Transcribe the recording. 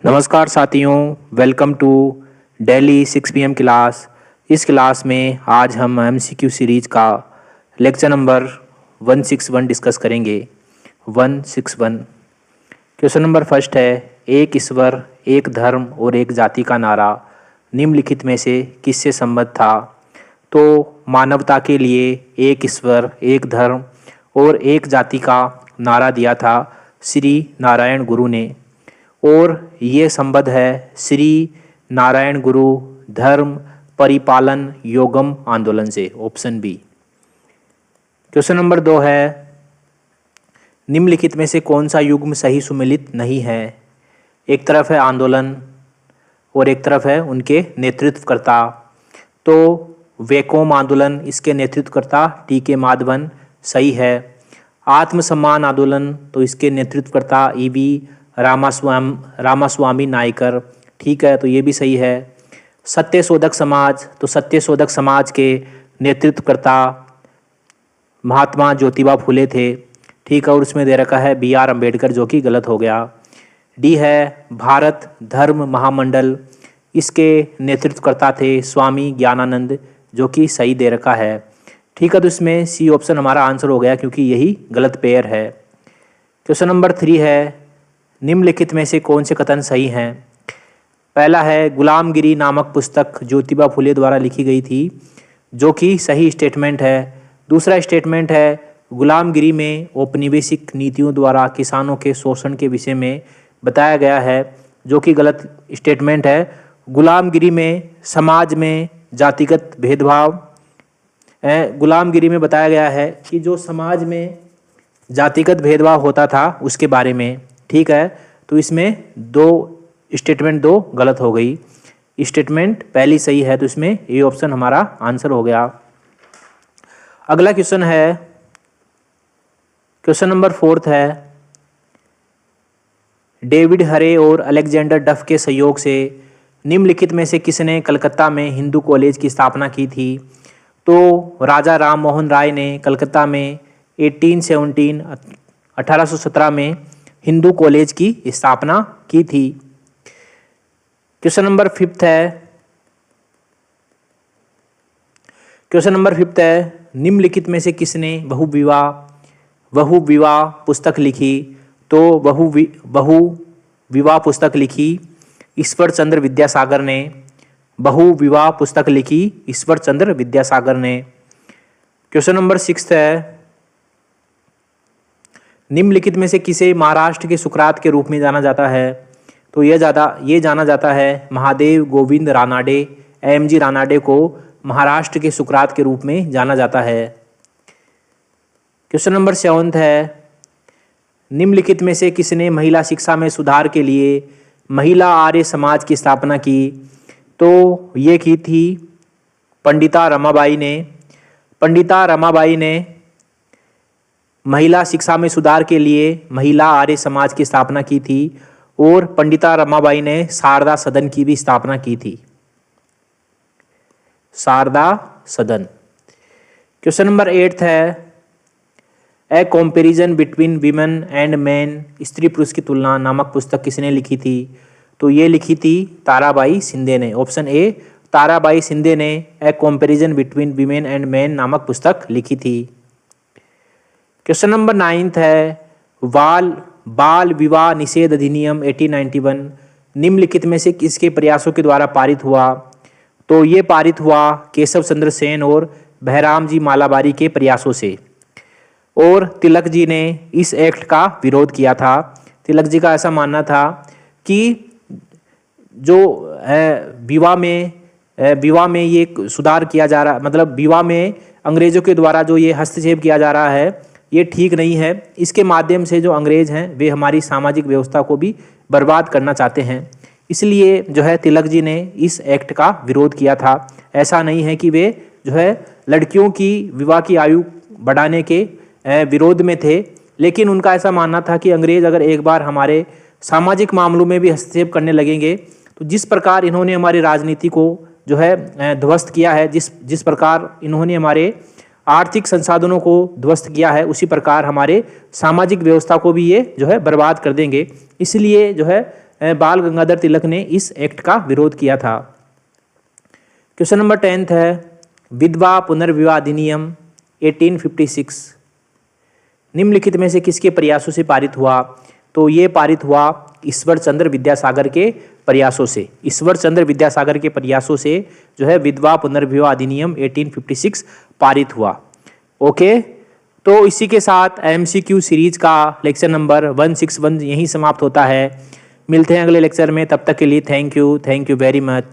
नमस्कार साथियों, welcome to daily 6 PM class. इस क्लास में आज हम MCQ सीरीज का लेक्चर नंबर 161 डिस्कस करेंगे। 161 क्वेश्चन नंबर फर्स्ट है, एक ईश्वर, एक धर्म और एक जाति का नारा निम्नलिखित में से किससे संबद्ध था? तो मानवता के लिए एक ईश्वर, एक धर्म और एक जाति का नारा दिया था श्री नारायण गुरु ने, और ये संबद्ध है श्री नारायण गुरु धर्म परिपालन योगम आंदोलन से। Option B. क्वेश्चन नंबर 2 है, निम्नलिखित में से कौन सा युग्म सही सुमेलित नहीं है? एक तरफ है आंदोलन और एक तरफ है उनके नेतृत्वकर्ता। तो वैकोम आंदोलन, इसके नेतृत्वकर्ता टी.के. माधवन सही है। आत्मसम्मान आंदोलन, तो इसके नेतृत्वकर्ता E.V. रामास्वामी नायकर, ठीक है, तो ये भी सही है। सत्यशोधक समाज, तो सत्यशोधक समाज के नेतृत्वकर्ता महात्मा ज्योतिबा फुले थे, ठीक है, और उसमें दे रखा है B.R. अम्बेडकर, जो कि गलत हो गया। डी है भारत धर्म महामंडल, इसके नेतृत्वकर्ता थे स्वामी ज्ञानानंद, जो कि सही दे रखा है, ठीक है, तो इसमें सी ऑप्शन हमारा आंसर हो गया क्योंकि यही गलत पेयर है। क्वेश्चन नंबर 3 है, निम्नलिखित में से कौन से कथन सही हैं? पहला है, गुलामगिरी नामक पुस्तक ज्योतिबा फुले द्वारा लिखी गई थी, जो कि सही स्टेटमेंट है। दूसरा स्टेटमेंट है, गुलामगिरी में औपनिवेशिक नीतियों द्वारा किसानों के शोषण के विषय में बताया गया है, जो कि गलत स्टेटमेंट है। गुलामगिरी में समाज में जातिगत भेदभाव, गुलामगिरी में बताया गया है कि जो समाज में जातिगत भेदभाव होता था उसके बारे में, ठीक है, तो इसमें स्टेटमेंट दो गलत हो गई। स्टेटमेंट पहली सही है, तो इसमें ये ऑप्शन हमारा आंसर हो गया। अगला क्वेश्चन है, क्वेश्चन नंबर 4 है, डेविड हरे और अलेक्जेंडर डफ के सहयोग से निम्नलिखित में से किसने कलकत्ता में हिंदू कॉलेज की स्थापना की थी? तो राजा राम मोहन राय ने कलकत्ता में 1817 में हिंदू कॉलेज की स्थापना की थी। क्वेश्चन नंबर 5 है, क्वेश्चन नंबर 5 है, निम्नलिखित में से किसने बहुविवाह पुस्तक लिखी? तो बहुविवाह पुस्तक लिखी ईश्वर चंद्र विद्यासागर ने। बहुविवाह पुस्तक लिखी ईश्वर चंद्र विद्यासागर ने। क्वेश्चन नंबर 6 है, निम्नलिखित में से किसे महाराष्ट्र के सुकरात के रूप में जाना जाता है? तो ये जाना जाता है महादेव गोविंद रानाडे, M.G. रानाडे को महाराष्ट्र के सुकरात के रूप में जाना जाता है। क्वेश्चन नंबर 7 है, निम्नलिखित में से किसने महिला शिक्षा में सुधार के लिए महिला आर्य समाज की स्थापना की? तो ये की थी पंडिता रमाबाई ने। पंडिता रमाबाई ने महिला शिक्षा में सुधार के लिए महिला आर्य समाज की स्थापना की थी, और पंडिता रमाबाई ने शारदा सदन की भी स्थापना की थी। शारदा सदन। क्वेश्चन नंबर 8 है, a comparison between women and man, स्त्री पुरुष की तुलना नामक पुस्तक किसने लिखी थी? तो ये लिखी थी ताराबाई शिंदे ने। ऑप्शन ए, ताराबाई शिंदे ने a comparison between women and man नामक पुस्तक लिखी थी। क्वेश्चन नंबर 9 है, बाल विवाह निषेध अधिनियम 1891 निम्नलिखित में से किसके प्रयासों के द्वारा पारित हुआ? तो ये पारित हुआ केशव चंद्र सेन और बहराम जी मालाबारी के प्रयासों से, और तिलक जी ने इस एक्ट का विरोध किया था। तिलक जी का ऐसा मानना था कि जो विवाह में ये सुधार किया जा रहा, मतलब विवाह में अंग्रेजों के द्वारा जो ये हस्तक्षेप किया जा रहा है, ये ठीक नहीं है। इसके माध्यम से जो अंग्रेज हैं वे हमारी सामाजिक व्यवस्था को भी बर्बाद करना चाहते हैं, इसलिए जो है तिलक जी ने इस एक्ट का विरोध किया था। ऐसा नहीं है कि वे जो है लड़कियों की विवाह की आयु बढ़ाने के विरोध में थे, लेकिन उनका ऐसा मानना था कि अंग्रेज अगर एक बार हमारे सामाजिक मामलों में भी हस्तक्षेप करने लगेंगे, तो जिस प्रकार इन्होंने हमारी राजनीति को जो है ध्वस्त किया है, जिस प्रकार इन्होंने हमारे आर्थिक संसाधनों को ध्वस्त किया है, उसी प्रकार हमारे सामाजिक व्यवस्था को भी ये जो है बर्बाद कर देंगे। इसलिए जो है बाल गंगाधर तिलक ने इस एक्ट का विरोध किया था। क्वेश्चन नंबर 10 है विधवा पुनर्विवाह अधिनियम 1856 निम्नलिखित में से किसके प्रयासों से पारित हुआ? तो ये पारित हुआ ईश्वर चंद्र विद्यासागर के प्रयासों से। ईश्वर चंद्र विद्यासागर के प्रयासों से जो है विधवा पुनर्विवाह अधिनियम 1856 पारित हुआ। ओके, तो इसी के साथ एमसीक्यू सीरीज का लेक्चर नंबर 161 यहीं समाप्त होता है। मिलते हैं अगले लेक्चर में, तब तक के लिए थैंक यू वेरी मच।